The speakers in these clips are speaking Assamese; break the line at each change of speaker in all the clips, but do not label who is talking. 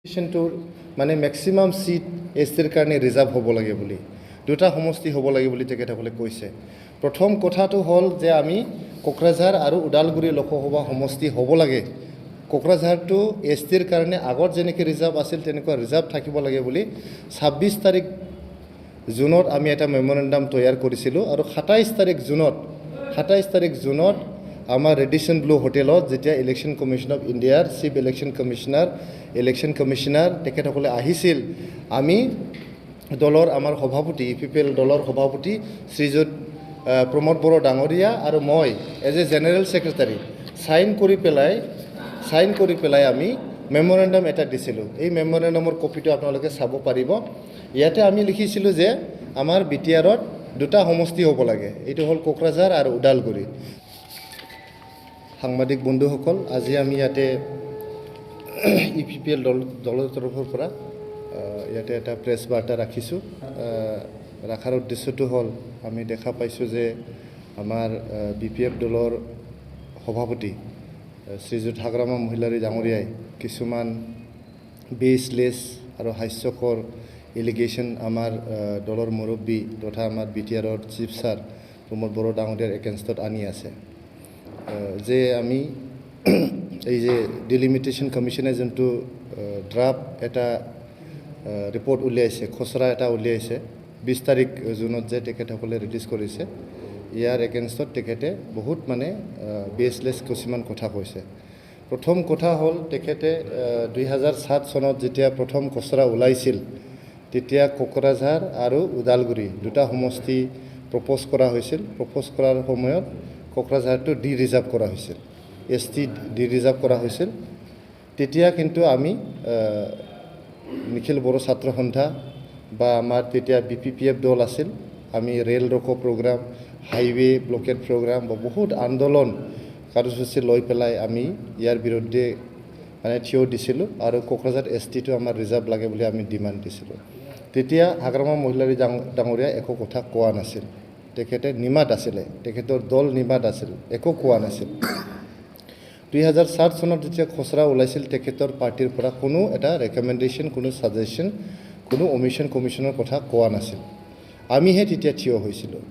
ইলেকশ্যনটোৰ মানে মেক্সিমাম সিট এছটিৰ কাৰণে ৰিজাৰ্ভ হ'ব লাগে বুলি দুটা সমষ্টি হ'ব লাগে বুলি তেখেতসকলে কৈছে। প্ৰথম কথাটো হ'ল যে আমি কোকৰাঝাৰ আৰু ওদালগুৰি লোকসভা সমষ্টি হ'ব লাগে। কোকৰাঝাৰটো এছটিৰ কাৰণে আগত যেনেকৈ ৰিজাৰ্ভ আছিল তেনেকুৱা ৰিজাৰ্ভ থাকিব লাগে বুলি 26 তাৰিখ জুনত আমি এটা মেমৰেণ্ডাম তৈয়াৰ কৰিছিলোঁ আৰু 27 তাৰিখ জুনত আমাৰ ৰেডিসন ব্লু হোটেলত যেতিয়া ইলেকশ্যন কমিশ্যন অফ ইণ্ডিয়াৰ চিফ ইলেকশ্যন কমিশ্যনাৰ তেখেতসকলে আহিছিল, আমি দলৰ আমাৰ সভাপতি ইপিপিএল দলৰ সভাপতি শ্ৰীযুত প্ৰমোদ বড়ো ডাঙৰীয়া আৰু মই as a general secretary sign কৰি পেলাই আমি মেমৰেণ্ডাম এটা দিছিলোঁ। এই মেমৰেণ্ডামৰ কপিটো আপোনালোকে চাব পাৰিব। ইয়াতে আমি লিখিছিলোঁ যে আমাৰ বিটিআৰত দুটা সমষ্টি হ'ব লাগে, এইটো হ'ল কোকৰাঝাৰ আৰু ওদালগুৰি। সাংবাদিক বন্ধুসকল, আজি আমি ইয়াতে ইপিপিএল দলৰ তৰফৰ পৰা ইয়াতে এটা প্ৰেছ বাৰ্তা ৰাখিছোঁ। ৰাখাৰ উদ্দেশ্যটো হ'ল আমি দেখা পাইছোঁ যে আমাৰ বিপিএফ দলৰ সভাপতি শ্ৰীযুত হাগ্ৰামা মহিলাৰী ডাঙৰীয়াই কিছুমান বেছলেছ আৰু হাস্যকৰ এলিগেশ্যন আমাৰ দলৰ মুৰব্বী তথা আমাৰ বিটিআৰৰ চিফ ছাৰ প্ৰমোদ বড়ো ডাঙৰীয়াৰ এগেইনষ্টত আনি আছে যে আমি এই যে ডিলিমিটেশ্যন কমিশ্যনে যোনটো ড্ৰাফ্ট এটা ৰিপৰ্ট উলিয়াইছে, খচৰা এটা উলিয়াইছে 20 তাৰিখ জুনত যে তেখেতসকলে ৰিলিজ কৰিছে, ইয়াৰ এগেইনষ্টত তেখেতে বহুত মানে বেছলেছ কিছুমান কথা কৈছে। প্ৰথম কথা হ'ল তেখেতে 2007 চনত যেতিয়া প্ৰথম খচৰা ওলাইছিল তেতিয়া কোকৰাঝাৰ আৰু ওদালগুৰি দুটা সমষ্টি প্ৰপ'জ কৰা হৈছিল। প্ৰপ'জ কৰাৰ সময়ত কোকৰাঝাৰটো ডি ৰিজাৰ্ভ কৰা হৈছিল, এছটি ডি ৰিজাৰ্ভ কৰা হৈছিল। তেতিয়া কিন্তু আমি নিখিল বড়ো ছাত্ৰ সন্থা বা আমাৰ তেতিয়া বিপিপিএফ দল আছিল, আমি ৰেল ৰকো প্ৰগ্ৰাম, হাইৱে ব্লকেট প্ৰগ্ৰাম বা বহুত আন্দোলন কাৰ্যসূচী লৈ পেলাই আমি ইয়াৰ বিৰুদ্ধে মানে থিয় দিছিলোঁ আৰু কোকৰাঝাৰ এছটিটো আমাৰ ৰিজাৰ্ভ লাগে বুলি আমি ডিমাণ্ড দিছিলোঁ। তেতিয়া হাগ্ৰামা মহিলাৰী ডাঙৰীয়া একো কথা কোৱা নাছিল, তেখেতে নিমাত আছিলে, তেখেতৰ দল নিমাত আছিল, একো কোৱা নাছিল। 2007 চনত যেতিয়া খচৰা ওলাইছিল তেখেতৰ পাৰ্টিৰ পৰা কোনো এটা ৰেকমেণ্ডেশ্যন, কোনো ছাজেশ্যন, কোনো অমিশ্যন কমিশ্যনৰ কথা কোৱা নাছিল। আমিহে তেতিয়া থিয় হৈছিলোঁ।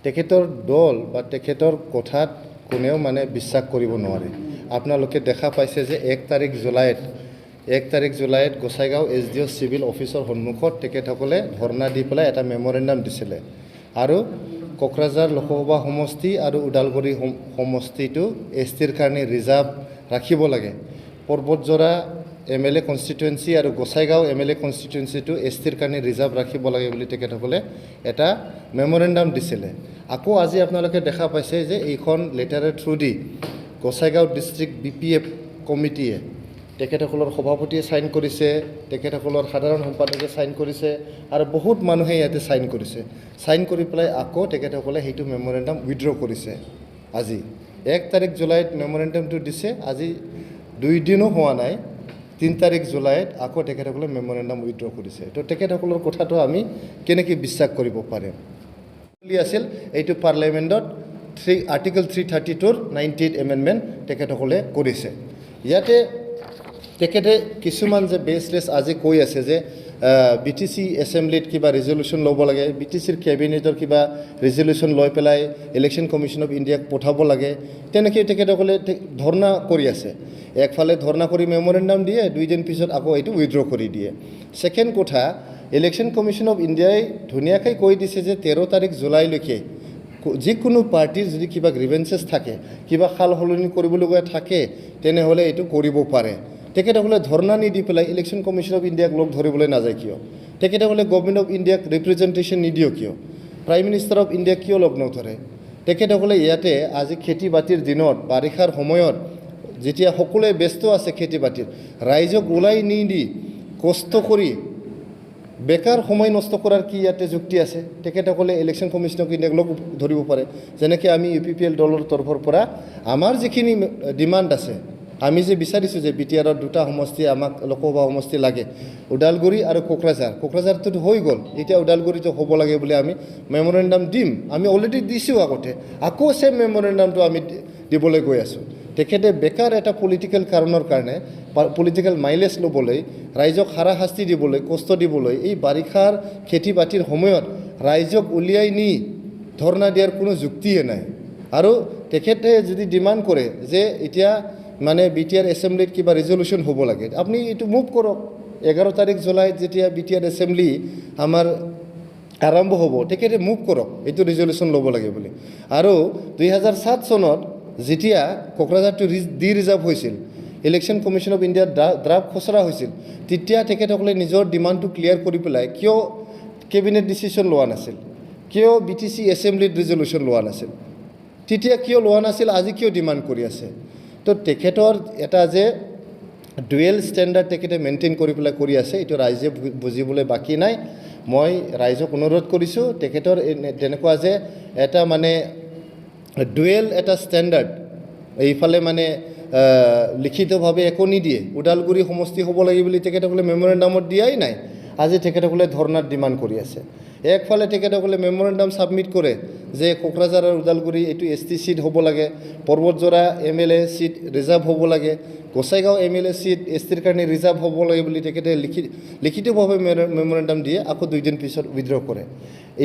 তেখেতৰ দল বা তেখেতৰ কথাত কোনেও মানে বিশ্বাস কৰিব নোৱাৰে। আপোনালোকে দেখা পাইছে যে 1 তাৰিখ জুলাইত গোসাইগাঁও SDO চিভিল অফিচৰ সন্মুখত তেখেতসকলে ধৰ্ণা দি পেলাই এটা মেমৰেণ্ডাম দিছিলে আৰু কোকৰাঝাৰ লোকসভা সমষ্টি আৰু ওদালগুৰি সমষ্টিটো এছটিৰ কাৰণে ৰিজাৰ্ভ ৰাখিব লাগে। পৰ্বতজৰা MLA কনষ্টিটুৱেঞ্চি আৰু গোসাইগাঁও MLA কনষ্টিটুৱেঞ্চিটো এছটিৰ কাৰণে ৰিজাৰ্ভ ৰাখিব লাগে বুলি তেখেতসকলে এটা মেমৰেণ্ডাম দিছিলে। আকৌ আজি আপোনালোকে দেখা পাইছে যে এইখন লেটাৰৰ থ্ৰু দি গোসাইগাঁও ডিষ্ট্ৰিক্ট BPF কমিটিয়ে তেখেতসকলৰ সভাপতিয়ে ছাইন কৰিছে, তেখেতসকলৰ সাধাৰণ সম্পাদকে ছাইন কৰিছে আৰু বহুত মানুহে ইয়াতে ছাইন কৰিছে। ছাইন কৰি পেলাই আকৌ তেখেতসকলে সেইটো মেমৰেণ্ডাম উইথড্ৰ কৰিছে। আজি 1 তাৰিখ জুলাইত মেমৰেণ্ডামটো দিছে, আজি 2 দিনো হোৱা নাই, 3 তাৰিখ জুলাইত আকৌ তেখেতসকলে মেমৰেণ্ডাম উইথড্ৰ কৰিছে। তো তেখেতসকলৰ কথাটো আমি কেনেকৈ বিশ্বাস কৰিব পাৰিম? আছিল এইটো পাৰ্লিয়ামেণ্টত আৰ্টিকল 332ৰ 98 এমেণ্ডমেণ্ট তেখেতসকলে কৰিছে। ইয়াতে তেখেতে কিছুমান যে বেছলেছ আজি কৈ আছে যে BTC এছেম্বলিত কিবা ৰিজলিউশ্যন ল'ব লাগে, BTCৰ কেবিনেটৰ কিবা ৰিজলিউশ্যন লৈ পেলাই ইলেকশ্যন কমিশ্যন অফ ইণ্ডিয়াক পঠাব লাগে, তেনেকৈ তেখেতসকলে ধৰ্ণা কৰি আছে। একফালে ধৰ্ণা কৰি মেমৰেণ্ডাম দিয়ে, 2 দিন পিছত আকৌ এইটো উইথড্ৰ কৰি দিয়ে। ছেকেণ্ড কথা, ইলেকশ্যন কমিশ্যন অফ ইণ্ডিয়াই ধুনীয়াকৈ কৈ দিছে যে 13 তাৰিখ জুলাইলৈকে যিকোনো পাৰ্টিৰ যদি কিবা গ্ৰিভেঞ্চেছ থাকে, কিবা সাল সলনি কৰিবলগীয়া থাকে, তেনেহ'লে এইটো কৰিব পাৰে। তেখেতসকলে ধৰ্ণা নিদি পেলাই ইলেকশ্যন কমিশ্যন অফ ইণ্ডিয়াক লগ ধৰিবলৈ নাযায় কিয়? তেখেতসকলে গভৰ্ণমেণ্ট অফ ইণ্ডিয়াক ৰিপ্ৰেজেণ্টেশ্যন নিদিয়ে কিয়? প্ৰাইম মিনিষ্টাৰ অফ ইণ্ডিয়াক কিয় লগ নধৰে? তেখেতসকলে ইয়াতে আজি খেতি বাতিৰ দিনত, বাৰিষাৰ সময়ত যেতিয়া সকলোৱে ব্যস্ত আছে খেতি বাতিত, ৰাইজক ওলাই নিদি কষ্ট কৰি বেকাৰ সময় নষ্ট কৰাৰ কি ইয়াতে যুক্তি আছে? তেখেতসকলে ইলেকশ্যন কমিশ্যন অফ ইণ্ডিয়াক লগ ধৰিব পাৰে। যেনেকৈ আমি UPPL দলৰ তৰফৰ পৰা আমাৰ যিখিনি ডিমাণ্ড আছে, আমি যে বিচাৰিছোঁ যে বিটিআৰৰ দুটা সমষ্টি আমাক লোকসভা সমষ্টি লাগে, ওদালগুৰি আৰু কোকৰাঝাৰটোতো হৈ গ'ল, এতিয়া ওদালগুৰিটো হ'ব লাগে বুলি আমি মেমৰেণ্ডাম দিম। আমি অলৰেডি দিছোঁ আগতে, আকৌ চেম মেমৰেণ্ডামটো আমি দিবলৈ গৈ আছোঁ। তেখেতে বেকাৰ এটা পলিটিকেল কাৰণৰ কাৰণে পলিটিকেল মাইলেজ ল'বলৈ ৰাইজক হাৰাশাস্তি দিবলৈ কষ্ট দিবলৈ এই বাৰিষাৰ খেতি বাতিৰ সময়ত ৰাইজক উলিয়াই নি ধৰ্ণা দিয়াৰ কোনো যুক্তিয়ে নাই আৰু তেখেতে যদি ডিমাণ্ড কৰে যে এতিয়া মানে BTR এছেম্বলিত কিবা ৰিজলিউশ্যন হ'ব লাগে আপুনি এইটো মুভ কৰক 11 তাৰিখ জুলাইত যেতিয়া BTR এছেম্বলি আমাৰ আৰম্ভ হ'ব তেখেতে মুভ কৰক এইটো ৰিজলিউশ্যন ল'ব লাগে বুলি আৰু 2007 চনত যেতিয়া কোকৰাঝাৰটো ৰিজাৰ্ভ হৈছিল ইলেকশ্যন কমিশ্যন অফ ইণ্ডিয়াৰ ড্ৰাফ্ট খচৰা হৈছিল তেতিয়া তেখেতসকলে নিজৰ ডিমাণ্ডটো ক্লিয়াৰ কৰি পেলাই কিয় কেবিনেট ডিচিশ্যন লোৱা নাছিল কিয় BTC এছেম্বলিত ৰিজলিউশ্যন লোৱা নাছিল তেতিয়া কিয় লোৱা নাছিল আজি কিয় ডিমাণ্ড কৰি আছে তো তেখেতৰ এটা যে ডুৱেল ষ্টেণ্ডাৰ্ড তেখেতে মেইনটেইন কৰি পেলাই কৰি আছে এইটো ৰাইজে বুজিবলৈ বাকী নাই মই ৰাইজক অনুৰোধ কৰিছোঁ তেখেতৰ তেনেকুৱা যে এটা মানে ডুৱেল এটা ষ্টেণ্ডাৰ্ড এইফালে মানে লিখিতভাৱে একো নিদিয়ে ওদালগুৰি সমষ্টি হ'ব লাগে বুলি তেখেতসকলে মেমৰেণ্ডামত দিয়াই নাই আজি তেখেতসকলে ধৰ্ণাত ডিমাণ্ড কৰি আছে একফালে তেখেতসকলে মেমৰেণ্ডাম ছাবমিট কৰে যে কোকৰাঝাৰ আৰু ওদালগুৰি এইটো ST চিট হ'ব লাগে পৰ্বতজোৰা MLA চিট ৰিজাৰ্ভ হ'ব লাগে গোসাইগাঁও MLA চিট STৰ কাৰণে ৰিজাৰ্ভ হ'ব লাগে বুলি তেখেতে লিখিতভাৱে মেমৰেণ্ডাম দিয়ে আকৌ 2 দিন পিছত উইথড্ৰ কৰে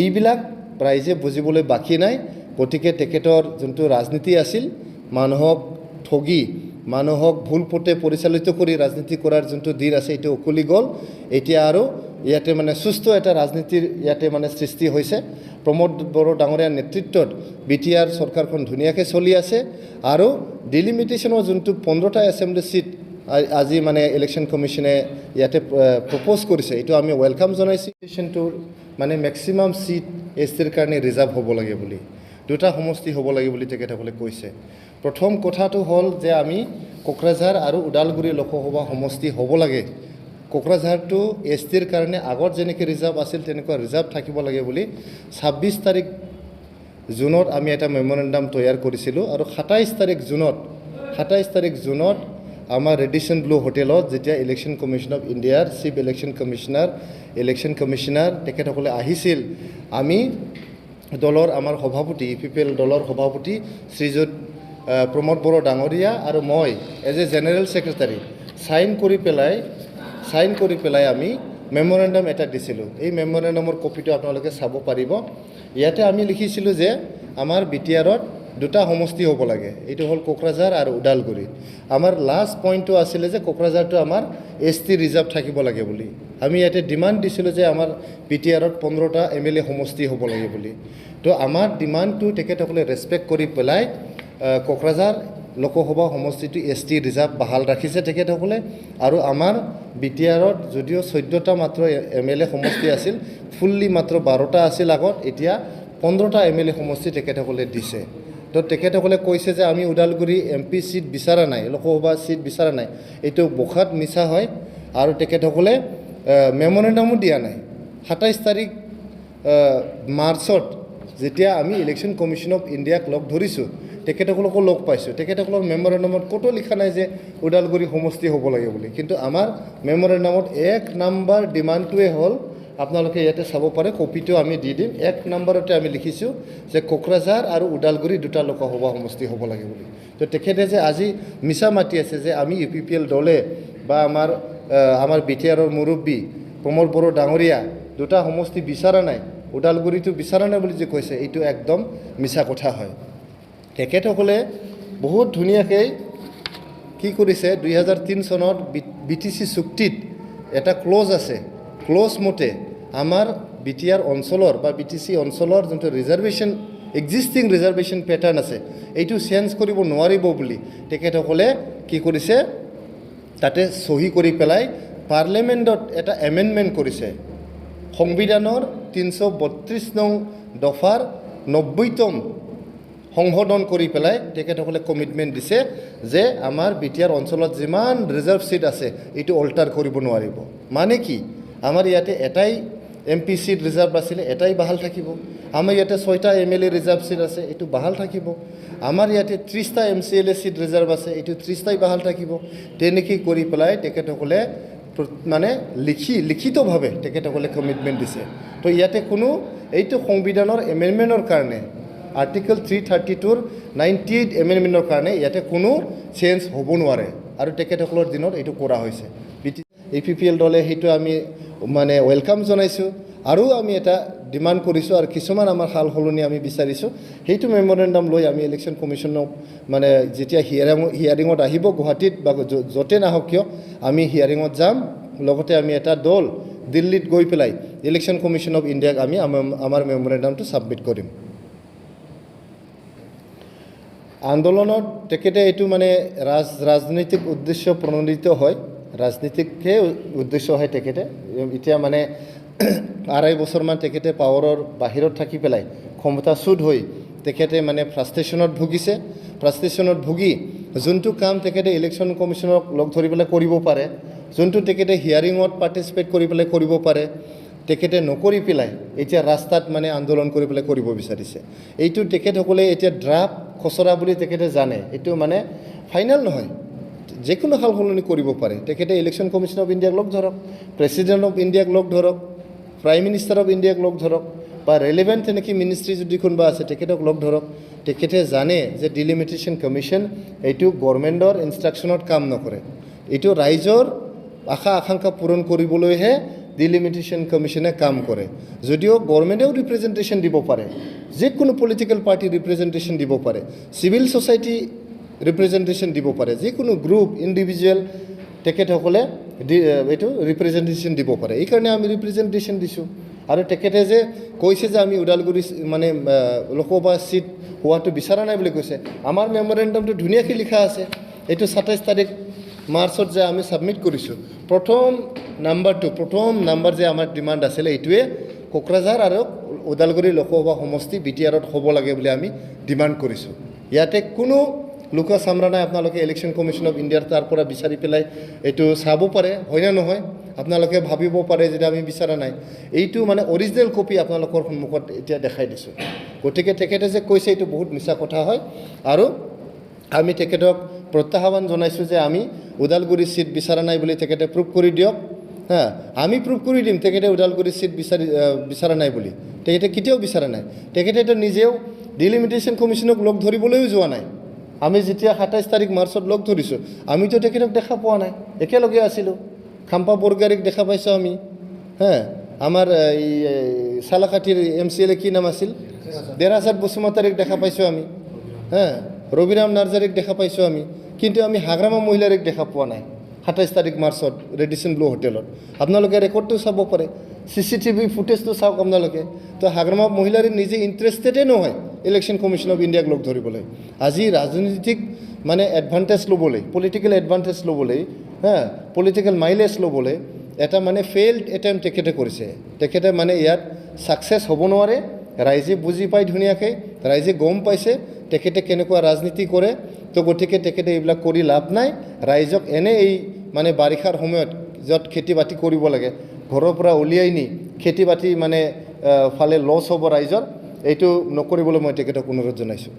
এইবিলাক ৰাইজে বুজিবলৈ বাকী নাই গতিকে তেখেতৰ যোনটো ৰাজনীতি আছিল মানুহক ঠগি মানুহক ভুল পথে পৰিচালিত কৰি ৰাজনীতি কৰাৰ যোনটো দিন আছে এইটো উকলি গ'ল এতিয়া আৰু ইয়াতে মানে সুস্থ এটা ৰাজনীতিৰ ইয়াতে মানে সৃষ্টি হৈছে প্ৰমোদ বড়ো ডাঙৰীয়াৰ নেতৃত্বত BTR চৰকাৰখন ধুনীয়াকৈ চলি আছে আৰু ডিলিমিটেশ্যনৰ যোনটো 15টা এছেম্বলি চিট আজি মানে ইলেকশ্যন কমিশ্যনে ইয়াতে প্ৰপ'জ কৰিছে এইটো আমি ৱেলকাম জনাইছোঁ ইলেকশ্যনটোৰ মানে মেক্সিমাম চিট STৰ কাৰণে ৰিজাৰ্ভ হ'ব লাগে বুলি 2টা সমষ্টি হ'ব লাগে বুলি তেখেতসকলে কৈছে প্ৰথম কথাটো হ'ল যে আমি কোকৰাঝাৰ আৰু ওদালগুৰি লোকসভা সমষ্টি হ'ব লাগে কোকৰাঝাৰটো STৰ কাৰণে আগত যেনেকৈ ৰিজাৰ্ভ আছিল তেনেকুৱা ৰিজাৰ্ভ থাকিব লাগে বুলি 26 তাৰিখ জুনত আমি এটা মেমৰেণ্ডাম তৈয়াৰ কৰিছিলোঁ আৰু 27 তাৰিখ জুনত আমাৰ ৰেডিসন ব্লু হোটেলত যেতিয়া ইলেকশ্যন কমিশ্যন অফ ইণ্ডিয়াৰ চিফ ইলেকশ্যন কমিশ্যনাৰ তেখেতসকলে আহিছিল আমি দলৰ আমাৰ সভাপতি PPL দলৰ সভাপতি শ্ৰীযুত প্ৰমোদ বড়ো ডাঙৰীয়া আৰু মই as a general secretary sign কৰি পেলাই আমি মেমৰেণ্ডাম এটা দিছিলোঁ এই মেমৰেণ্ডামৰ কপিটো আপোনালোকে চাব পাৰিব ইয়াতে আমি লিখিছিলোঁ যে আমাৰ BTRত 2টা সমষ্টি হ'ব লাগে এইটো হ'ল কোকৰাঝাৰ আৰু ওদালগুৰি আমাৰ লাষ্ট পইণ্টটো আছিলে যে কোকৰাঝাৰটো আমাৰ ST ৰিজাৰ্ভ থাকিব লাগে বুলি আমি ইয়াতে ডিমাণ্ড দিছিলোঁ যে আমাৰ BTRত 15টা MLA সমষ্টি হ'ব লাগে বুলি তো আমাৰ ডিমাণ্ডটো তেখেতসকলে ৰেছপেক্ট কৰি পেলাই কোকৰাঝাৰ লোকসভা সমষ্টিটো ST ৰিজাৰ্ভ বাহাল ৰাখিছে তেখেতসকলে আৰু আমাৰ BTRত যদিও 14টা মাত্ৰ MLA সমষ্টি আছিল ফুল্লি মাত্ৰ 12টা আছিল আগত এতিয়া 15টা MLA সমষ্টি তেখেতসকলে দিছে তো তেখেতসকলে কৈছে যে আমি ওদালগুৰি MP চিট বিচৰা নাই লোকসভা চিট বিচৰা নাই এইটো বখাত মিছা হয় আৰু তেখেতসকলে মেমৰেণ্ডামো দিয়া নাই 27 তাৰিখ মাৰ্চত যেতিয়া আমি ইলেকশ্যন কমিশ্যন অফ ইণ্ডিয়াক লগ ধৰিছোঁ তেখেতসকলকো লগ পাইছোঁ তেখেতসকলৰ মেমৰেণ্ডামত ক'তো লিখা নাই যে ওদালগুৰি সমষ্টি হ'ব লাগে বুলি কিন্তু আমাৰ মেমৰেণ্ডামত 1 নম্বৰ ডিমাণ্ডটোৱে হ'ল আপোনালোকে ইয়াতে চাব পাৰে কপিটো আমি দি দিম 1 নম্বৰতে আমি লিখিছোঁ যে কোকৰাঝাৰ আৰু ওদালগুৰি 2টা লোকসভা সমষ্টি হ'ব লাগে বুলি তো তেখেতে যে আজি মিছা মাতি আছে যে আমি UPPL দলে বা আমাৰ BTRৰ মুৰব্বী প্ৰমোদ বড়ো ডাঙৰীয়া 2টা সমষ্টি বিচৰা নাই ওদালগুৰিটো বিচৰা নাই বুলি যে কৈছে এইটো একদম মিছা কথা হয় তেখেতসকলে বহুত ধুনীয়াকৈ কি কৰিছে 2003 চনত BTC চুক্তিত এটা ক্লজ আছে ক্লজ মতে আমাৰ BTR অঞ্চলৰ বা BTC অঞ্চলৰ যোনটো ৰিজাৰ্ভেশ্যন এক্সিষ্টিং ৰিজাৰ্ভেশ্যন পেটাৰ্ণ আছে এইটো চেঞ্জ কৰিব নোৱাৰিব বুলি তেখেতসকলে কি কৰিছে তাতে সহি কৰি পেলাই পাৰ্লিমেণ্টত এটা এমেণ্ডমেণ্ট কৰিছে সংবিধানৰ 332 নং দফাৰ 90তম সংশোধন কৰি পেলাই তেখেতসকলে কমিটমেণ্ট দিছে যে আমাৰ BTR অঞ্চলত যিমান ৰিজাৰ্ভ চিট আছে এইটো অল্টাৰ কৰিব নোৱাৰিব মানে কি আমাৰ ইয়াতে এটাই MP চিট ৰিজাৰ্ভ আছিলে এটাই বাহাল থাকিব আমাৰ ইয়াতে 6টা MLA ৰিজাৰ্ভ চিট আছে এইটো বাহাল থাকিব আমাৰ ইয়াতে 30টা MCLA চিট ৰিজাৰ্ভ আছে এইটো 30টাই বাহাল থাকিব তেনেকৈ কৰি পেলাই তেখেতসকলে মানে লিখিতভাৱে তেখেতসকলে কমিটমেণ্ট দিছে তো ইয়াতে কোনো এইটো সংবিধানৰ এমেণ্ডমেণ্টৰ কাৰণে আৰ্টিকল 332ৰ 98 এমেণ্ডমেণ্টৰ কাৰণে ইয়াতে কোনো চেঞ্জ হ'ব নোৱাৰে আৰু তেখেতসকলৰ দিনত এইটো কৰা হৈছে APPL দলে সেইটো আমি মানে ৱেলকাম জনাইছোঁ আৰু আমি এটা ডিমাণ্ড কৰিছোঁ আৰু কিছুমান আমাৰ সাল সলনি আমি বিচাৰিছোঁ সেইটো মেমৰেণ্ডাম লৈ আমি ইলেকশ্যন কমিশ্যনক মানে যেতিয়া হিয়াৰিঙত আহিব গুৱাহাটীত বা য'তে নাহক কিয় আমি হিয়াৰিঙত যাম লগতে আমি এটা দল দিল্লীত গৈ পেলাই ইলেকশ্যন কমিশ্যন অফ ইণ্ডিয়াক আমি আমাৰ মেমৰেণ্ডামটো ছাবমিট কৰিম আন্দোলনত তেখেতে এইটো মানে ৰাজনৈতিক উদ্দেশ্য প্ৰণোদিত হয় ৰাজনীতিকহে উদ্দেশ্য হয় তেখেতে এতিয়া মানে আঢ়াই বছৰমান তেখেতে পাৱাৰৰ বাহিৰত থাকি পেলাই ক্ষমতাচ্যুত হৈ তেখেতে মানে ফ্ৰাষ্ট্ৰেশ্যনত ভুগিছে ফ্ৰাষ্ট্ৰেশ্যনত ভুগি যোনটো কাম তেখেতে ইলেকশ্যন কমিশ্যনক লগ ধৰি পেলাই কৰিব পাৰে যোনটো তেখেতে হিয়াৰিঙত পাৰ্টিচিপেট কৰি পেলাই কৰিব পাৰে তেখেতে নকৰি পেলাই এতিয়া ৰাস্তাত মানে আন্দোলন কৰি পেলাই কৰিব বিচাৰিছে এইটো তেখেতসকলে এতিয়া ড্ৰাফ্ট খচৰা বুলি তেখেতে জানে এইটো মানে ফাইনেল নহয় যিকোনো সাল সলনি কৰিব পাৰে তেখেতে ইলেকশ্যন কমিশ্যন অফ ইণ্ডিয়াক লগ ধৰক প্ৰেছিডেণ্ট অফ ইণ্ডিয়াক লগ ধৰক প্ৰাইম মিনিষ্টাৰ অফ ইণ্ডিয়াক লগ ধৰক বা ৰেলেভেণ্ট তেনেকৈ মিনিষ্ট্ৰী যদি কোনোবা আছে তেখেতক লগ ধৰক তেখেতে জানে যে ডিলিমিটেশ্যন কমিশ্যন এইটো গভৰ্ণমেণ্টৰ ইনষ্ট্ৰাকশ্যনত কাম নকৰে এইটো ৰাইজৰ আশা আকাংক্ষা পূৰণ কৰিবলৈহে ডিলিমিটেশ্যন কমিশ্যনে কাম কৰে যদিও গভৰ্ণমেণ্টেও ৰিপ্ৰেজেণ্টেশ্যন দিব পাৰে যিকোনো পলিটিকেল পাৰ্টি ৰিপ্ৰেজেণ্টেশ্যন দিব পাৰে চিভিল ছ'চাইটি ৰিপ্ৰেজেণ্টেশ্যন দিব পাৰে যিকোনো গ্ৰুপ ইণ্ডিভিজুৱেল তেখেতসকলে এইটো ৰিপ্ৰেজেণ্টেশ্যন দিব পাৰে এইকাৰণে আমি ৰিপ্ৰেজেণ্টেশ্যন দিছোঁ আৰু তেখেতে যে কৈছে যে আমি ওদালগুৰি মানে লোকসভা চিট হোৱাটো বিচৰা নাই বুলি কৈছে আমাৰ মেমৰেণ্ডামটো ধুনীয়াকৈ লিখা আছে এইটো 27 তাৰিখ মাৰ্চত যে আমি ছাবমিট কৰিছোঁ প্ৰথম নাম্বাৰ যে আমাৰ ডিমাণ্ড আছিলে এইটোৱে কোকৰাঝাৰ আৰু ওদালগুৰি লোকসভা সমষ্টি BTRত হ'ব লাগে বুলি আমি ডিমাণ্ড কৰিছোঁ ইয়াতে কোনো লুকা চামৰা নাই আপোনালোকে ইলেকশ্যন কমিশ্যন অফ ইণ্ডিয়াৰ তাৰ পৰা বিচাৰি পেলাই এইটো চাব পাৰে হয় না নহয় আপোনালোকে ভাবিব পাৰে যে আমি বিচৰা নাই এইটো মানে অৰিজিনেল কপি আপোনালোকৰ সন্মুখত এতিয়া দেখাই দিছোঁ গতিকে তেখেতে যে কৈছে এইটো বহুত মিছা কথা হয় আৰু আমি তেখেতক প্ৰত্যাহ্বান জনাইছোঁ যে আমি ওদালগুৰি চিট বিচৰা নাই বুলি তেখেতে প্ৰুভ কৰি দিয়ক হ্যাঁ আমি প্ৰুভ কৰি দিম তেখেতে ওদালগুৰি চিট বিচৰা নাই বুলি তেখেতে কেতিয়াও বিচৰা নাই তেখেতে নিজেও ডিলিমিটেশ্যন কমিশ্যনক লগ ধৰিবলৈও যোৱা নাই আমি যেতিয়া 27 তাৰিখ মাৰ্চত লগ ধৰিছোঁ আমিতো তেখেতক দেখা পোৱা নাই একেলগে আছিলোঁ খাম্পা বৰগাৰীক দেখা পাইছোঁ আমি হ্যাঁ আমাৰ এই চালাকাঠিৰ MCLA কি নাম আছিল দেৰাচাঁদ বসুমতাৰীক দেখা পাইছোঁ আমি হ্যাঁ ৰবিৰাম নাৰ্জাৰীক দেখা পাইছোঁ আমি কিন্তু আমি হাগ্ৰামা মহিলাৰীক দেখা পোৱা নাই 27 তাৰিখ মাৰ্চত ৰেডিসন ব্লু হোটেলত আপোনালোকে ৰেকৰ্ডটো চাব পাৰে CCTV ফুটেজটো চাওক আপোনালোকে তো হাগ্ৰামা মহিলাৰী নিজে ইণ্টাৰেষ্টেডে নহয় ইলেকশ্যন কমিশ্যন অফ ইণ্ডিয়াক লগ ধৰিবলৈ আজি ৰাজনৈতিক মানে এডভান্টেজ ল'বলৈ পলিটিকেল এডভান্টেজ ল'বলৈ হ্যাঁ পলিটিকেল মাইলেজ ল'বলৈ এটা মানে ফেইল্ড এটেম্প তেখেতে কৰিছে তেখেতে মানে ইয়াত ছাকচেছ হ'ব নোৱাৰে ৰাইজে বুজি পাই ধুনীয়াকৈ ৰাইজে গম পাইছে তেখেতে কেনেকুৱা ৰাজনীতি কৰে তো গতিকে তেখেতে এইবিলাক কৰি লাভ নাই ৰাইজক এনে এই মানে বাৰিষাৰ সময়ত য'ত খেতি বাতি কৰিব লাগে ঘৰৰ পৰা উলিয়াই নি খেতি বাতি মানে ফালে লছ হ'ব ৰাইজৰ এইটো নকৰিবলৈ মই তেখেতক অনুৰোধ জনাইছোঁ